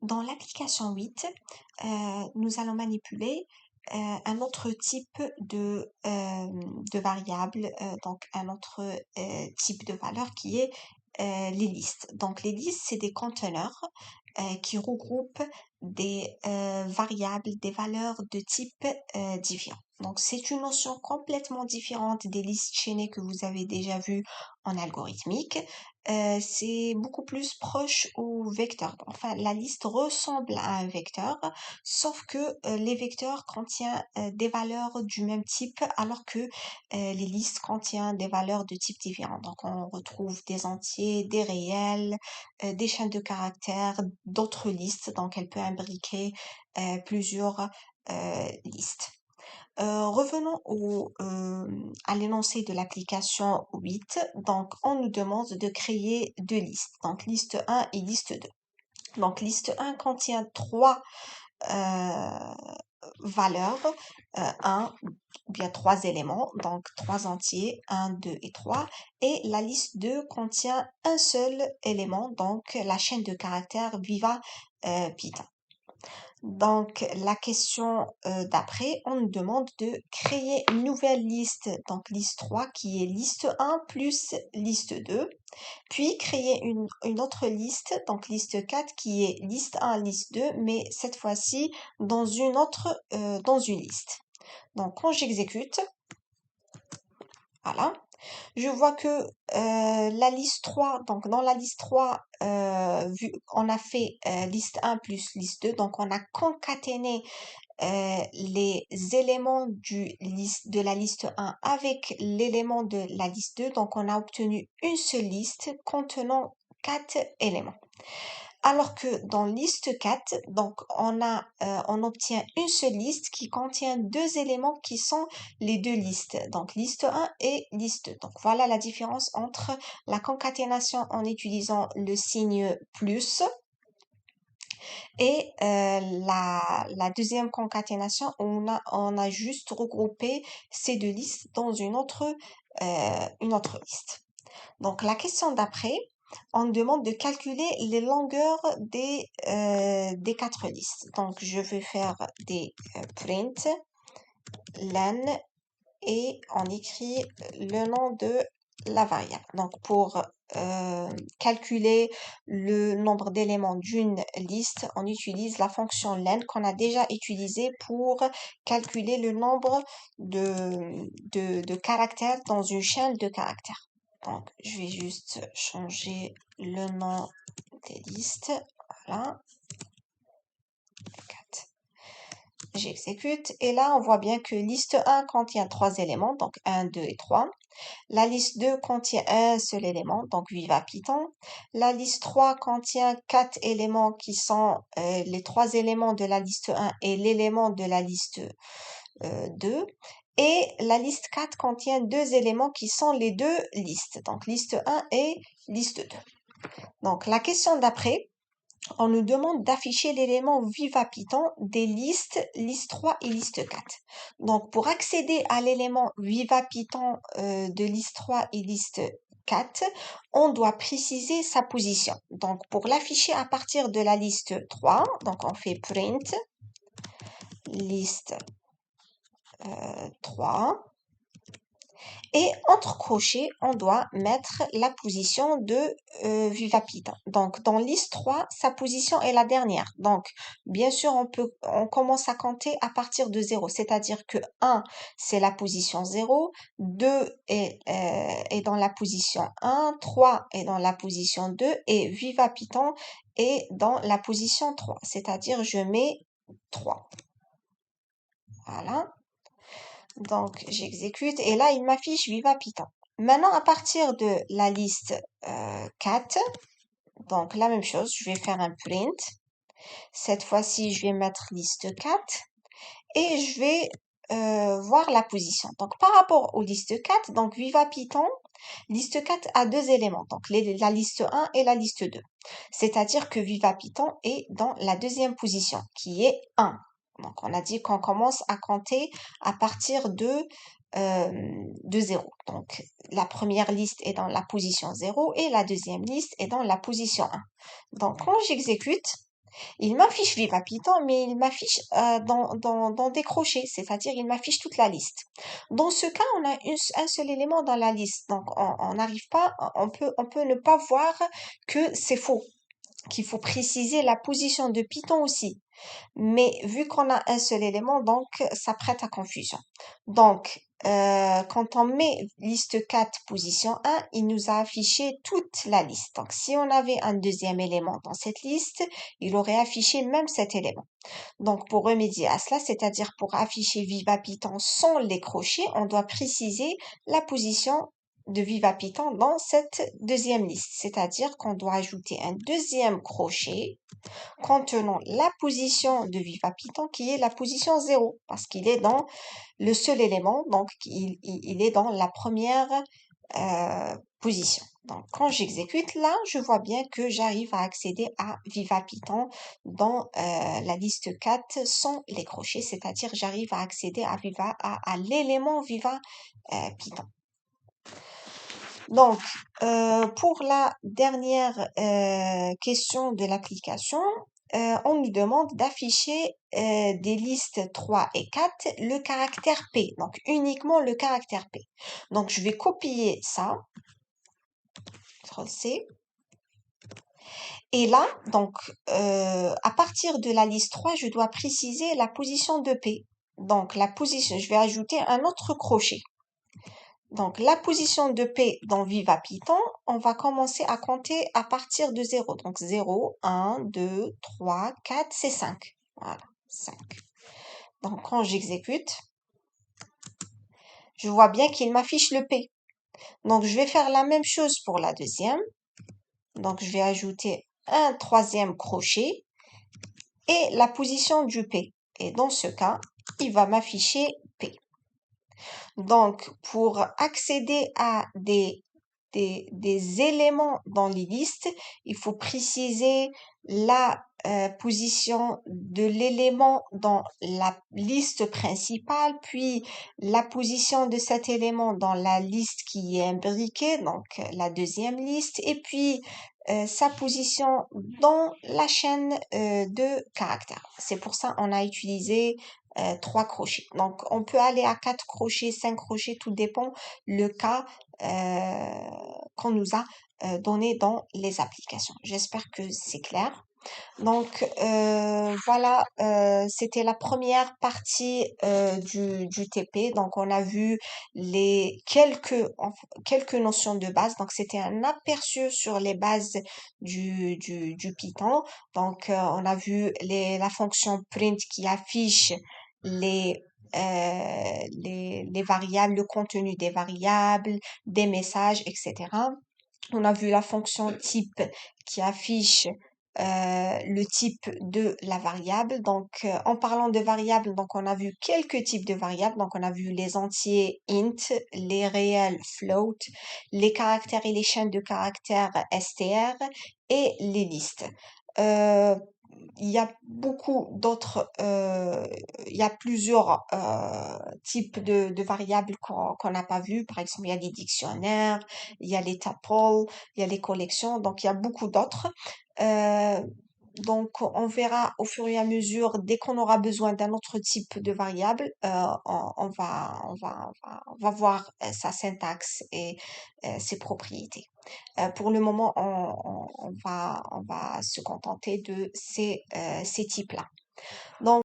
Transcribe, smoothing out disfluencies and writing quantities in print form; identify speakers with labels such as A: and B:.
A: Dans l'application 8, nous allons manipuler un autre type de variable, donc un autre type de valeur qui est les listes. Donc les listes, c'est des conteneurs qui regroupent des variables, des valeurs de type différents. Donc c'est une notion complètement différente des listes chaînées que vous avez déjà vues en algorithmique. C'est beaucoup plus proche au vecteur. Enfin, la liste ressemble à un vecteur, sauf que les vecteurs contiennent des valeurs du même type, alors que les listes contiennent des valeurs de types différents. Donc, on retrouve des entiers, des réels, des chaînes de caractères, d'autres listes. Donc, elle peut imbriquer plusieurs listes. Revenons à l'énoncé de l'application 8. Donc, on nous demande de créer deux listes. Donc, liste 1 et liste 2. Donc, liste 1 contient trois euh, valeurs, 1 ou bien trois éléments, donc trois entiers, 1, 2 et 3. Et la liste 2 contient un seul élément, donc la chaîne de caractères Viva Python. Donc, la question d'après, on nous demande de créer une nouvelle liste, donc liste 3 qui est liste 1 plus liste 2, puis créer une autre liste, donc liste 4 qui est liste 1, liste 2, mais cette fois-ci dans dans une liste. Donc, quand j'exécute, voilà, je vois que la liste 3, donc dans la liste 3, on a fait liste 1 plus liste 2, donc on a concaténé les éléments de la liste 1 avec l'élément de la liste 2. Donc, on a obtenu une seule liste contenant 4 éléments. Alors que dans liste 4, donc on obtient une seule liste qui contient deux éléments qui sont les deux listes, donc liste 1 et liste 2. Donc voilà la différence entre la concaténation en utilisant le signe plus et la deuxième concaténation, on a juste regroupé ces deux listes dans une autre liste. Donc, la question d'après, on demande de calculer les longueurs des quatre listes. Donc, je vais faire des print, len, et on écrit le nom de la variable. Donc, pour calculer le nombre d'éléments d'une liste, on utilise la fonction len qu'on a déjà utilisée pour calculer le nombre de caractères dans une chaîne de caractères. Donc, je vais juste changer le nom des listes. Voilà. 4. J'exécute et là, on voit bien que liste 1 contient trois éléments, donc 1, 2 et 3. La liste 2 contient un seul élément, donc Viva Python. La liste 3 contient quatre éléments qui sont les trois éléments de la liste 1 et l'élément de la liste 2. Et la liste 4 contient deux éléments qui sont les deux listes, donc liste 1 et liste 2. Donc la question d'après, on nous demande d'afficher l'élément Viva Python des listes, liste 3 et liste 4. Donc, pour accéder à l'élément Viva Python de liste 3 et liste 4, on doit préciser sa position. Donc, pour l'afficher à partir de la liste 3, donc on fait print liste 3. Et entre crochets, on doit mettre la position de Viva Python. Donc, dans liste 3, sa position est la dernière. Donc, bien sûr, on commence à compter à partir de 0. C'est-à-dire que 1, c'est la position 0, 2 est dans la position 1, 3 est dans la position 2 et Viva Python est dans la position 3. C'est-à-dire, je mets 3. Voilà. Donc, j'exécute et là, il m'affiche Viva Python. Maintenant, à partir de la liste 4, donc la même chose, je vais faire un print. Cette fois-ci, je vais mettre liste 4 et je vais voir la position. Donc, par rapport aux listes 4, donc Viva Python, liste 4 a deux éléments, donc la liste 1 et la liste 2. C'est-à-dire que Viva Python est dans la deuxième position, qui est 1. Donc, on a dit qu'on commence à compter à partir de 0. Donc, la première liste est dans la position 0 et la deuxième liste est dans la position 1. Donc, quand j'exécute, Il m'affiche Viva Python, mais il m'affiche dans des crochets, c'est-à-dire il m'affiche toute la liste. Dans ce cas, on a un seul élément dans la liste, donc on n'arrive pas, on peut ne pas voir que c'est faux, qu'il faut préciser la position de Python aussi. Mais vu qu'on a un seul élément, donc ça prête à confusion. Donc, quand on met liste 4 position 1, il nous a affiché toute la liste. Donc, si on avait un deuxième élément dans cette liste, il aurait affiché même cet élément. Donc, pour remédier à cela, c'est-à-dire pour afficher Viva Python sans les crochets, on doit préciser la position de Viva Python dans cette deuxième liste. C'est-à-dire qu'on doit ajouter un deuxième crochet contenant la position de Viva Python qui est la position 0 parce qu'il est dans le seul élément, donc il est dans la première position. Donc quand j'exécute là, je vois bien que j'arrive à accéder à Viva Python dans la liste 4 sans les crochets, c'est-à-dire j'arrive à accéder à l'élément Viva Python. Donc, pour la dernière question de l'application, on nous demande d'afficher des listes 3 et 4, le caractère P, donc uniquement le caractère P. Donc, je vais copier ça, CTRL C, et là, donc, à partir de la liste 3, je dois préciser la position de P. Donc, la position, je vais ajouter un autre crochet. Donc, la position de P dans Viva Python, on va commencer à compter à partir de 0. Donc, 0, 1, 2, 3, 4, c'est 5. Voilà, 5. Donc, quand j'exécute, je vois bien qu'il m'affiche le P. Donc, je vais faire la même chose pour la deuxième. Donc, je vais ajouter un troisième crochet et la position du P. Et dans ce cas, il va m'afficher P. Donc, pour accéder à des éléments dans les listes, il faut préciser la position de l'élément dans la liste principale, puis la position de cet élément dans la liste qui est imbriquée, donc la deuxième liste, et puis sa position dans la chaîne de caractères. C'est pour ça qu'on a utilisé 3 crochets. Donc, on peut aller à 4 crochets, 5 crochets, tout dépend le cas qu'on nous a donné dans les applications. J'espère que c'est clair. Donc voilà, c'était la première partie du TP. Donc on a vu quelques notions de base. Donc c'était un aperçu sur les bases du Python. Donc on a vu la fonction print qui affiche les les variables, le contenu des variables, des messages, etc. On a vu la fonction type qui affiche le type de la variable. Donc, en parlant de variables, donc on a vu quelques types de variables. Donc, on a vu les entiers int, les réels float, les caractères et les chaînes de caractères str et les listes. Euh, il y a beaucoup d'autres, il y a plusieurs types de variables qu'on n'a pas vues. Par exemple, il y a les dictionnaires, il y a les tuples, il y a les collections, donc il y a beaucoup d'autres. Euh, donc, on verra au fur et à mesure, dès qu'on aura besoin d'un autre type de variable, on va voir sa syntaxe et ses propriétés. Pour le moment, on va se contenter de ces types-là. Donc,